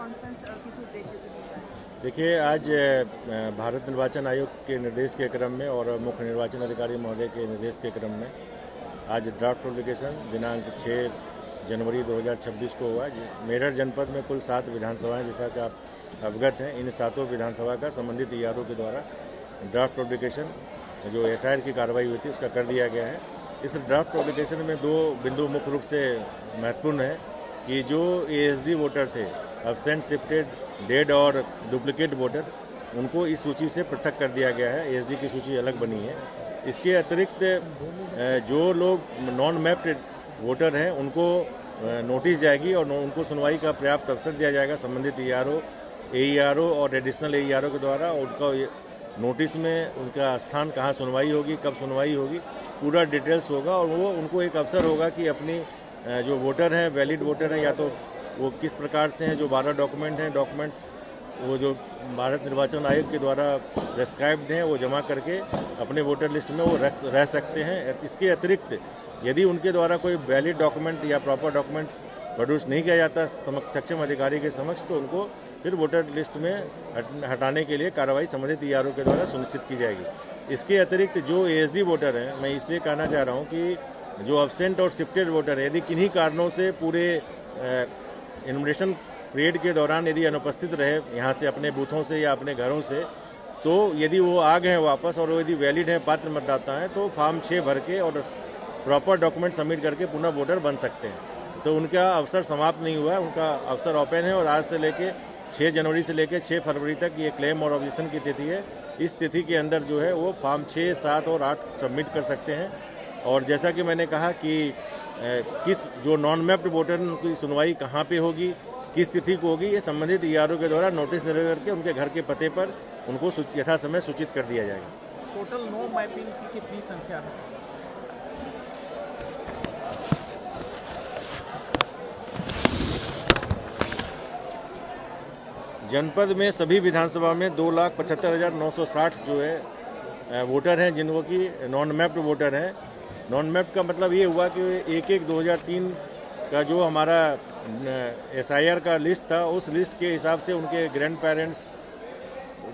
Conference किस उद्देश्य से होता है? देखिए, आज भारत निर्वाचन आयोग के निर्देश के क्रम में और मुख्य निर्वाचन अधिकारी महोदय के निर्देश के क्रम में आज ड्राफ्ट पब्लिकेशन दिनांक 6 जनवरी 2026 को हुआ। मेरठ जनपद में कुल 7 विधानसभाएं, जैसा कि आप अवगत हैं, इन 7 विधानसभा का संबंधित ईआरओ के द्वारा ड्राफ्ट पब्लिकेशन जो एसआईआर की कार्रवाई हुई थी उसका कर दिया गया है। इस ड्राफ्ट पब्लिकेशन में 2 बिंदु मुख्य रूप से महत्वपूर्ण है कि जो एएसडी वोटर थे, एब्सेंट, शिफ्टेड, डेड और डुप्लीकेट वोटर, उनको इस सूची से पृथक कर दिया गया है। एएसडी की सूची अलग बनी है। इसके अतिरिक्त जो लोग नॉन मैप्ड वोटर हैं उनको नोटिस जाएगी और उनको सुनवाई का पर्याप्त अवसर दिया जाएगा संबंधित ईआरओ, एईआरओ और एडिशनल एईआरओ के द्वारा। उनका नोटिस में उनका स्थान कहाँ सुनवाई होगी, कब सुनवाई होगी, पूरा डिटेल्स होगा और वो उनको एक अवसर होगा कि अपनी जो वोटर हैं, वैलिड वोटर हैं, या तो वो किस प्रकार से हैं, जो 12 डॉक्यूमेंट्स वो जो भारत निर्वाचन आयोग के द्वारा प्रेस्क्राइब्ड हैं वो जमा करके अपने वोटर लिस्ट में वो रह सकते हैं। इसके अतिरिक्त यदि उनके द्वारा कोई वैलिड डॉक्यूमेंट या प्रॉपर डॉक्यूमेंट्स प्रोड्यूस नहीं किया जाता सक्षम अधिकारी के समक्ष, तो उनको फिर वोटर लिस्ट में हटाने के लिए कार्रवाई संबंधित ईआरओ के द्वारा सुनिश्चित की जाएगी। इसके अतिरिक्त जो एएसडी वोटर हैं, मैं इसलिए कहना चाह रहा हूँ कि जो एब्सेंट और शिफ्टेड वोटर है, यदि किन्हीं कारणों से पूरे इन्विटेशन पीरियड के दौरान यदि अनुपस्थित रहे यहाँ से अपने बूथों से या अपने घरों से, तो यदि वो आ गए हैं वापस और वो यदि वैलिड हैं, पात्र मतदाता हैं, तो फॉर्म 6 भर के और प्रॉपर डॉक्यूमेंट सबमिट करके पुनः वोटर बन सकते हैं। तो उनका अवसर समाप्त नहीं हुआ है, उनका अवसर ओपन है और आज से लेके 6 जनवरी से लेकर 6 फरवरी तक ये क्लेम और ऑब्जेक्शन की तिथि है। इस तिथि के अंदर जो है वो फॉर्म 6, 7 और 8 सबमिट कर सकते हैं। और जैसा कि मैंने कहा कि किस जो नॉन मैप्ड वोटर की सुनवाई कहाँ पे होगी, किस तिथि को होगी, ये संबंधित ईआरओ के द्वारा नोटिस निर्गत करके उनके घर के पते पर उनको यथा समय सूचित कर दिया जाएगा। टोटल नो मैपिंग की कितनी संख्या है? जनपद में सभी विधानसभा में 2,75,960 जो है वोटर हैं जिनको की नॉन मैप्ड वोटर हैं। नॉन मैप्ड का मतलब ये हुआ कि 1/1/2003 का जो हमारा एसआईआर का लिस्ट था, उस लिस्ट के हिसाब से उनके ग्रैंड पेरेंट्स,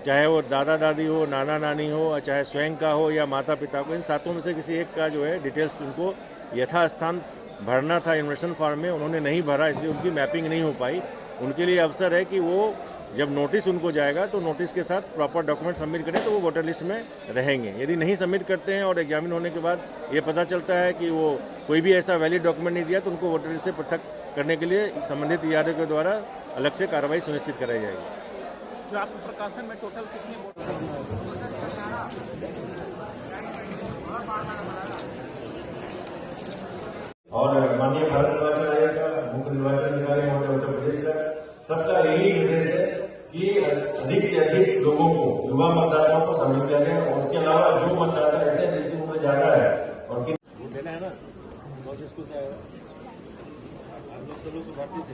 चाहे वो दादा दादी हो, नाना नानी हो, चाहे स्वयं का हो या माता पिता को, इन 7 में से किसी एक का जो है डिटेल्स उनको यथास्थान भरना था इन्विटेशन फॉर्म में, उन्होंने नहीं भरा, इसलिए उनकी मैपिंग नहीं हो पाई। उनके लिए अवसर है कि वो जब नोटिस उनको जाएगा तो नोटिस के साथ प्रॉपर डॉक्यूमेंट सबमिट करें तो वो वोटर लिस्ट में रहेंगे। यदि नहीं सबमिट करते हैं और एग्जामिन होने के बाद ये पता चलता है कि वो कोई भी ऐसा वैलिड डॉक्यूमेंट नहीं दिया, तो उनको वोटर लिस्ट से पृथक करने के लिए संबंधित ईआरओ के द्वारा अलग से कार्रवाई सुनिश्चित कराई जाएगी। जो आपके प्रकाशन में टोटल कितने वोटर? और माननीय भारत निर्वाचन आयोग का मुख्य निर्वाचन अधिकारी महोदय उत्तर प्रदेश का सबका यही निर्देश है कि अधिक से अधिक लोगों को, युवा मतदाताओं को शामिल किया जाए और उसके अलावा जो मतदाता ऐसे स्थितियों में जाता है और देना है ना, कौन से स्कूल से आया, आप लोग सलूस भारती से